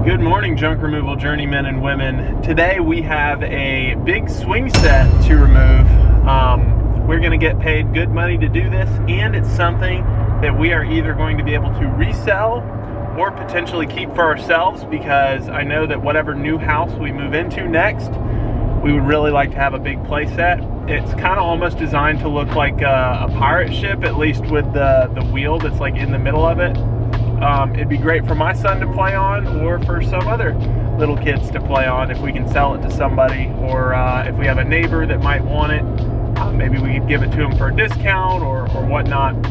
Good morning, junk removal journeymen and women. Today we have a big swing set to remove. We're going to get paid good money to do this, and it's something that we are either going to be able to resell or potentially keep for ourselves, because I know that whatever new house we move into next, we would really like to have a big play set. It's kind of almost designed to look like a pirate ship, at least with the wheel that's like in the middle of it. It'd be great for my son to play on, or for some other little kids to play on if we can sell it to somebody, or if we have a neighbor that might want it, maybe we could give it to them for a discount or whatnot.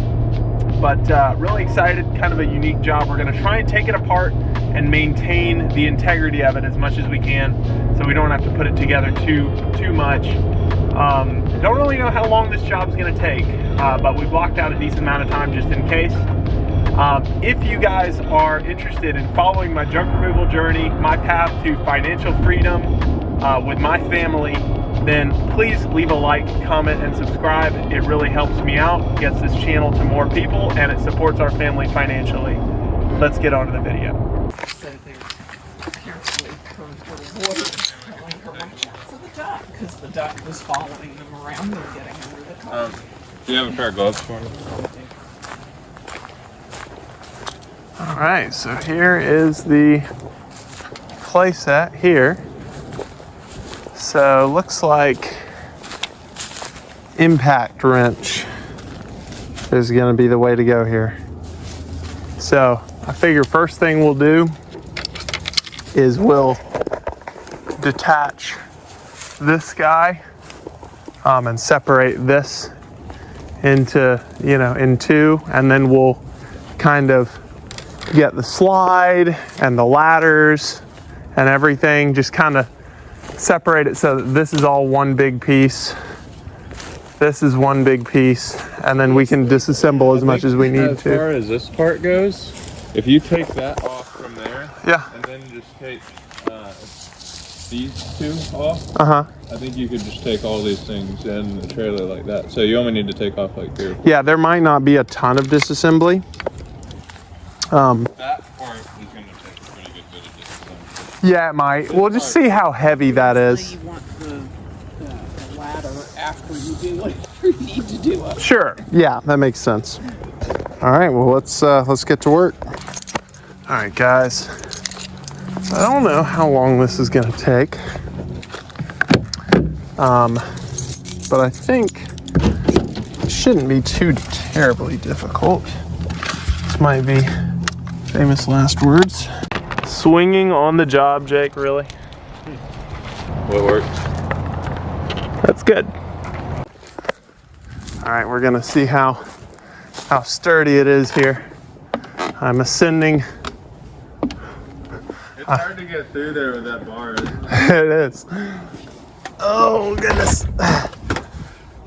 But really excited, kind of a unique job. We're going to try and take it apart and maintain the integrity of it as much as we can, so we don't have to put it together too much. Don't really know how long this job is going to take, but we blocked out a decent amount of time just in case. If you guys are interested in following my junk removal journey, my path to financial freedom with my family, then please leave a like, comment, and subscribe. It really helps me out, gets this channel to more people, and it supports our family financially. Let's get on to the video. So they're carefully going to the water, telling her watch out for the duck, because the duck was following them around and getting under the car. Do you have a pair of gloves for me? All right, so here is the play set here. So looks like impact wrench is going to be the way to go here. So I figure first thing we'll do is we'll detach this guy and separate this into, in two, and then we'll kind of get the slide and the ladders and everything, just kind of separate it so that this is all one big piece. This is one big piece, and then we can disassemble as much as we need to. As far as this part goes, if you take that off from there, yeah, and then just take these two off, I think you could just take all these things in the trailer like that. So you only need to take off like 3 or 4. Yeah, there might not be a ton of disassembly. That part is going to take a pretty good bit of disassembly. Yeah, it might. We'll just see how heavy that is. You want the ladder after you do whatever you need to do up. Sure. Yeah, that makes sense. All right. Well, let's get to work. All right, guys. So I don't know how long this is going to take, but I think it shouldn't be too terribly difficult. This might be famous last words. Swinging on the job, Jake. Really? What worked? That's good. All right, we're gonna see how sturdy it is here. I'm ascending. It's hard to get through there with that bar, isn't it? It is. Oh goodness.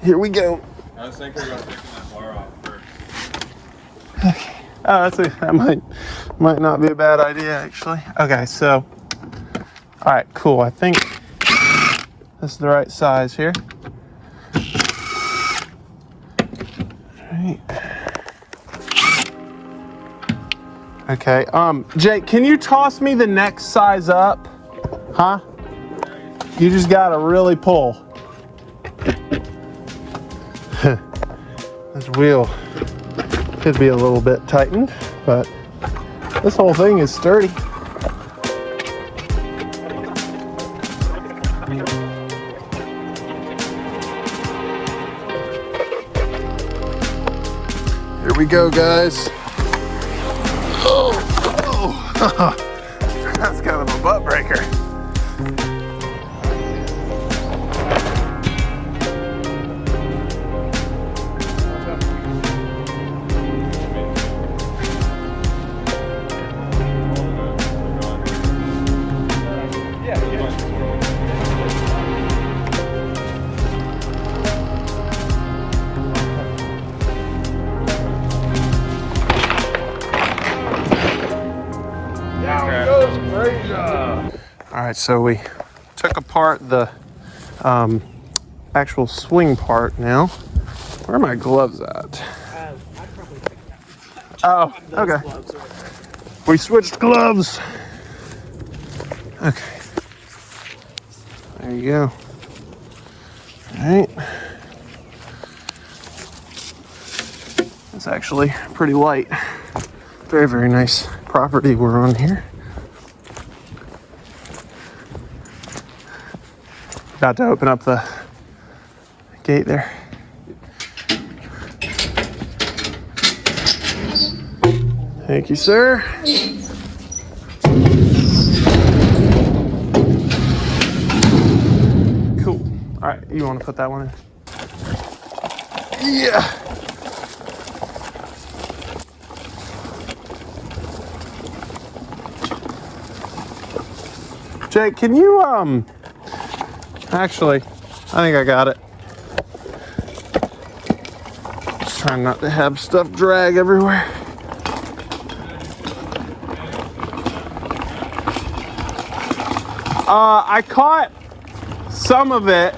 Here we go. I was thinking about taking that bar off first. Oh, that might not be a bad idea, actually. Okay, so, all right, cool. I think this is the right size here. All right. Okay. Jake, can you toss me the next size up? Huh? You just gotta really pull. This wheel could be a little bit tightened, but this whole thing is sturdy. Here we go, guys. Oh, that's kind of a butt breaker. All right, so we took apart the actual swing part now. Where are my gloves at? I'd probably pick that. Oh, okay. We switched gloves. Okay. There you go. All right. It's actually pretty light. Very, very nice property we're on here. About to open up the gate there. Thank you, sir. Cool. All right, you want to put that one in? Yeah. Jake, can you, actually, I think I got it. Just trying not to have stuff drag everywhere. I caught some of it.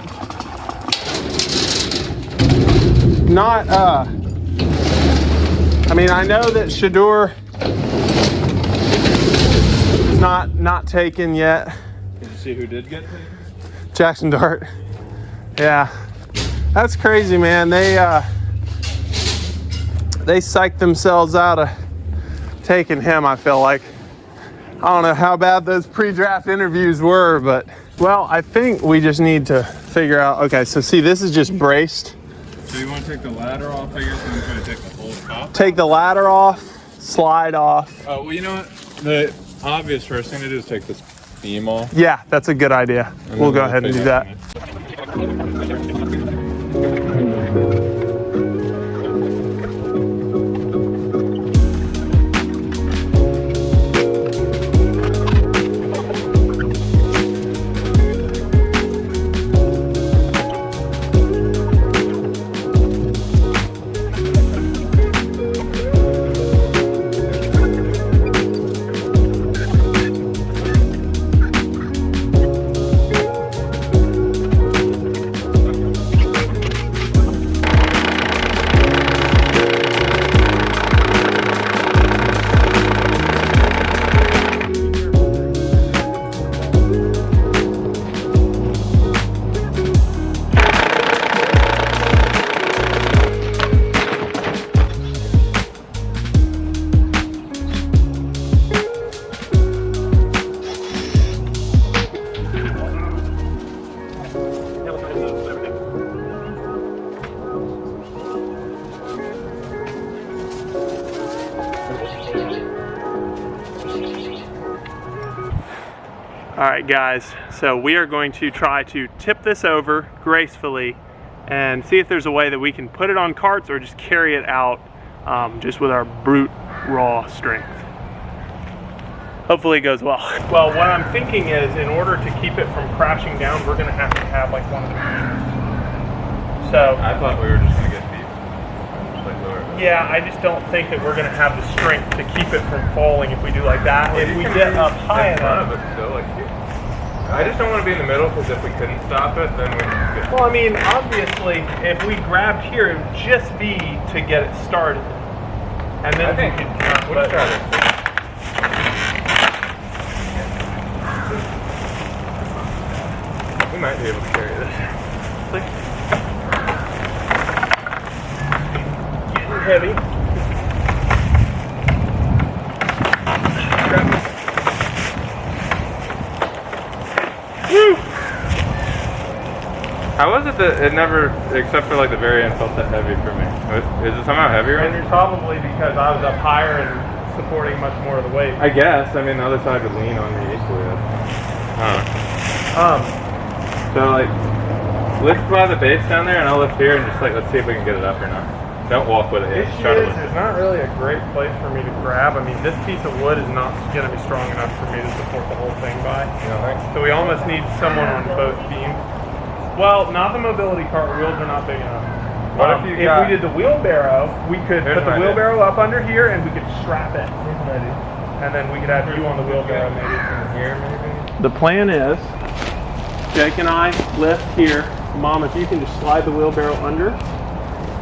Not, I mean, I know that Shadur is not taken yet. Did you see who did get taken? Jackson Dart. Yeah. That's crazy, man. They psyched themselves out of taking him, I feel like. I don't know how bad those pre-draft interviews were, but, well, I think we just need to figure out, okay, so see, this is just braced. So you want to take the ladder off, I guess, and try to take the whole top? Take the ladder off, slide off. Oh, well, you know what? The obvious first thing to do is take this beam off. Yeah, that's a good idea. We'll go ahead and do that. All right, guys, so we are going to try to tip this over gracefully and see if there's a way that we can put it on carts or just carry it out just with our brute raw strength. Hopefully it goes well. Well, what I'm thinking is, in order to keep it from crashing down, we're gonna have to have like one of the beams. So I thought we were just gonna get deep. Like lower. Yeah, I just don't think that we're gonna have the strength to keep it from falling if we do like that. Well, if we get up high enough. I just don't want to be in the middle, because if we couldn't stop it, then we just get... Well, I mean, obviously, if we grabbed here, it would just be to get it started. And then we could we'll try this. We might be able to carry this. Like, getting heavy. Woo! How was it that it never, except for like the very end, felt that heavy for me? Is it somehow heavier? And it's probably because I was up higher and supporting much more of the weight. I guess. I mean, the other side would lean on me equally. So like, lift by the base down there, and I'll lift here, and just like, let's see if we can get it up or not. Don't walk with it. The issue is, there's not really a great place for me to grab. I mean, this piece of wood is not going to be strong enough for me to support the whole thing by. You don't think? So we almost need someone on both beams. Well, not the mobility cart. Wheels are not big enough. What if you we did the wheelbarrow, we could put the wheelbarrow up under here, and we could strap it. Here's an idea. And then we could have you on the wheelbarrow, maybe. From here, maybe? The plan is, Jake and I lift here. Mom, if you can just slide the wheelbarrow under.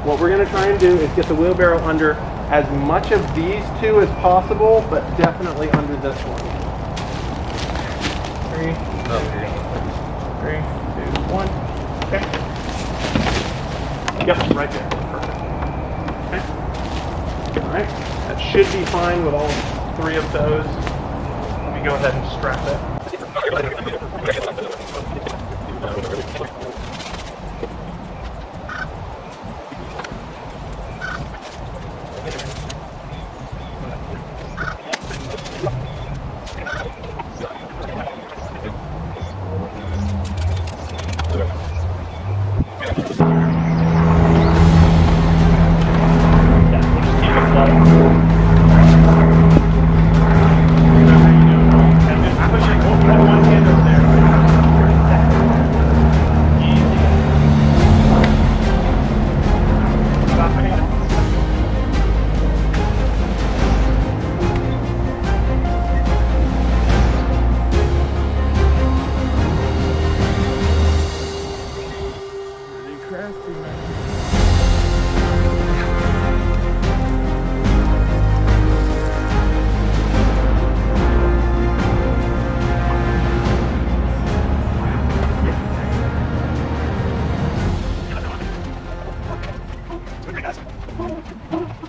What we're going to try and do is get the wheelbarrow under as much of these two as possible, but definitely under this one. 3, 2, 1. Okay. Yep, right there. Perfect. Okay. All right. That should be fine with all 3 of those. Let me go ahead and strap it.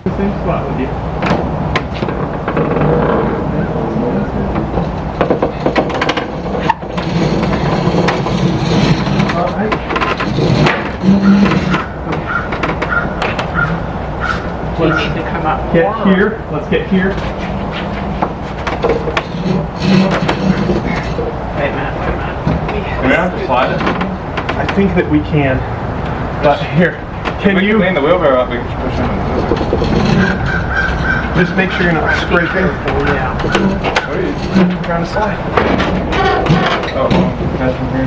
Same spot with you. All right. Do you need to come up Get more? here. Let's get here. Wait a minute. Do we have to slide it? I think that we can. But here, can We can you clean the wheelbarrow up. We can push it. just make sure you're not scraping? Yeah. Trying to slide. Oh, that's from here.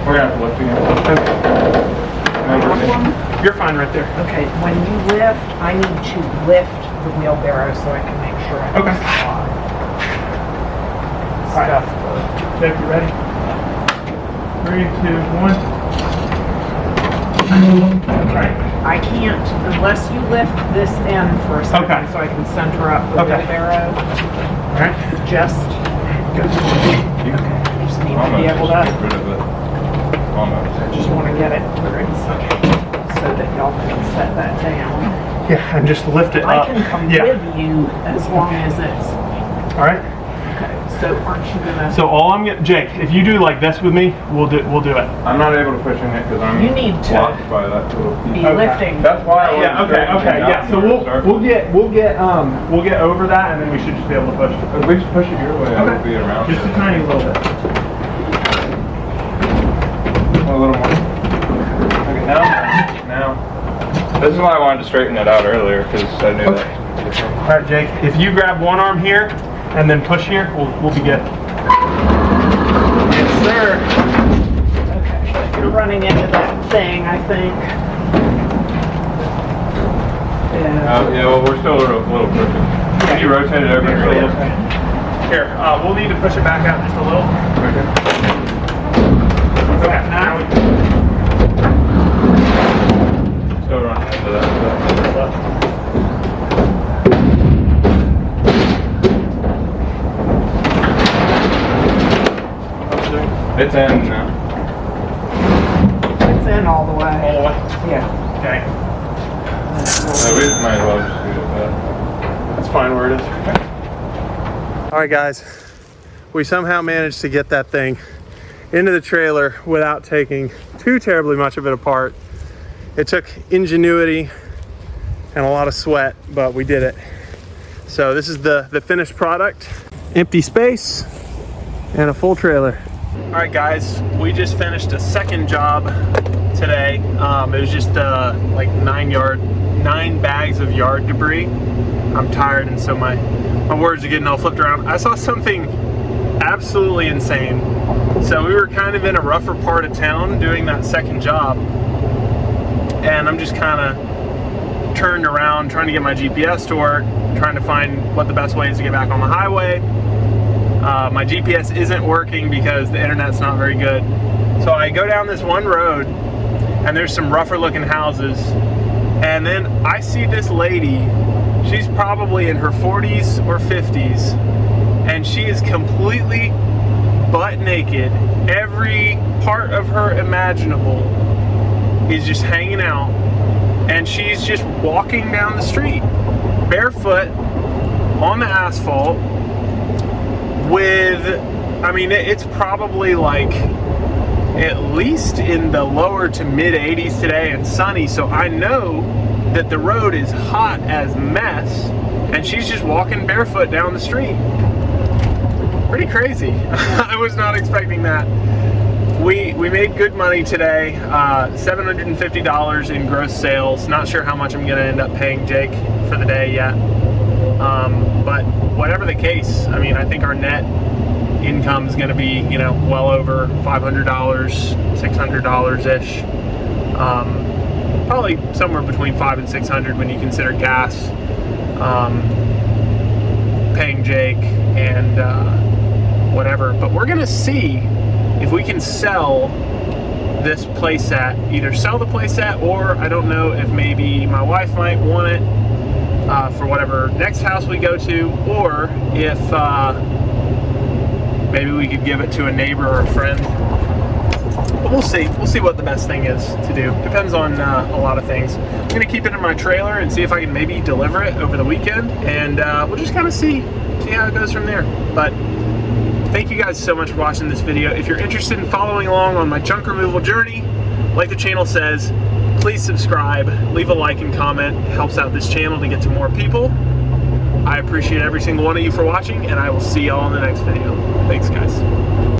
We're gonna have to lift again. You're fine right there. Okay, when you lift, I need to lift the wheelbarrow so I can make sure I don't Okay. slide. All right. Jake, you ready? 3, 2, 1. Right. I can't, unless you lift this end for a second Okay. so I can center up the Okay. wheelbarrow. All right. Just, You just need to almost be able just to, get rid of it. Almost. I just want to get it where it's, so that y'all can set that down. Yeah, and just lift it I up. can come Yeah. with you as long as it's, All right. okay, so aren't you gonna? So all I'm gonna, Jake, if you do like this with me, we'll do it. I'm not able to push in it because I'm You need to blocked by that little piece. be lifting. That's why I Yeah. wasn't Okay. straightening Okay. it out Yeah. So before we start. we'll get over that, and then we should just be able to push it. If we just push it your way, I will be around. Just a tiny little bit. A little more. Okay, now. This is why I wanted to straighten it out earlier because I knew Okay. All right, Jake. If you grab one arm here and then push here, we'll be good. Yes, sir. Okay, you're running into that thing, I think. Yeah. Yeah, well, we're still a little pushing. Can you rotate it over here a little? Here, we'll need to push it back out just a little. Okay, now we Still running into that. It's in now. It's in all the way. all the way. Yeah. Okay, So we might as well just do that. that's fine where it is. All right, guys, we somehow managed to get that thing into the trailer without taking too terribly much of it apart. It took ingenuity and a lot of sweat, but we did it. So this is the finished product. Empty space and a full trailer. All right, guys, we just finished a second job today. It was just like 9 bags of yard debris. I'm tired, and so my words are getting all flipped around. I saw something absolutely insane. So we were kind of in a rougher part of town doing that second job, and I'm just kind of turned around trying to get my GPS to work, trying to find what the best way is to get back on the highway. My GPS isn't working because the internet's not very good. So I go down this one road, and there's some rougher looking houses, and then I see this lady. She's probably in her 40s or 50s, and she is completely butt naked. Every part of her imaginable is just hanging out, and she's just walking down the street barefoot on the asphalt with, I mean, it's probably like at least in the lower to mid 80s today and sunny, so I know that the road is hot as mess, and she's just walking barefoot down the street. Pretty crazy. I was not expecting that. We made good money today, $750 in gross sales. Not sure how much I'm going to end up paying Jake for the day yet. But whatever the case, I mean, I think our net income is going to be, you know, well over $500, $600-ish. Probably somewhere between $500 and $600 when you consider gas, paying Jake, and whatever. But we're going to see if we can sell this playset, either sell the playset, or I don't know if maybe my wife might want it for whatever next house we go to, or if maybe we could give it to a neighbor or a friend. But we'll see. We'll see what the best thing is to do. Depends on a lot of things. I'm going to keep it in my trailer and see if I can maybe deliver it over the weekend, and we'll just kind of see how it goes from there. But thank you guys so much for watching this video. If you're interested in following along on my junk removal journey, like the channel says, please subscribe, leave a like and comment. It helps out this channel to get to more people. I appreciate every single one of you for watching, and I will see y'all in the next video. Thanks, guys.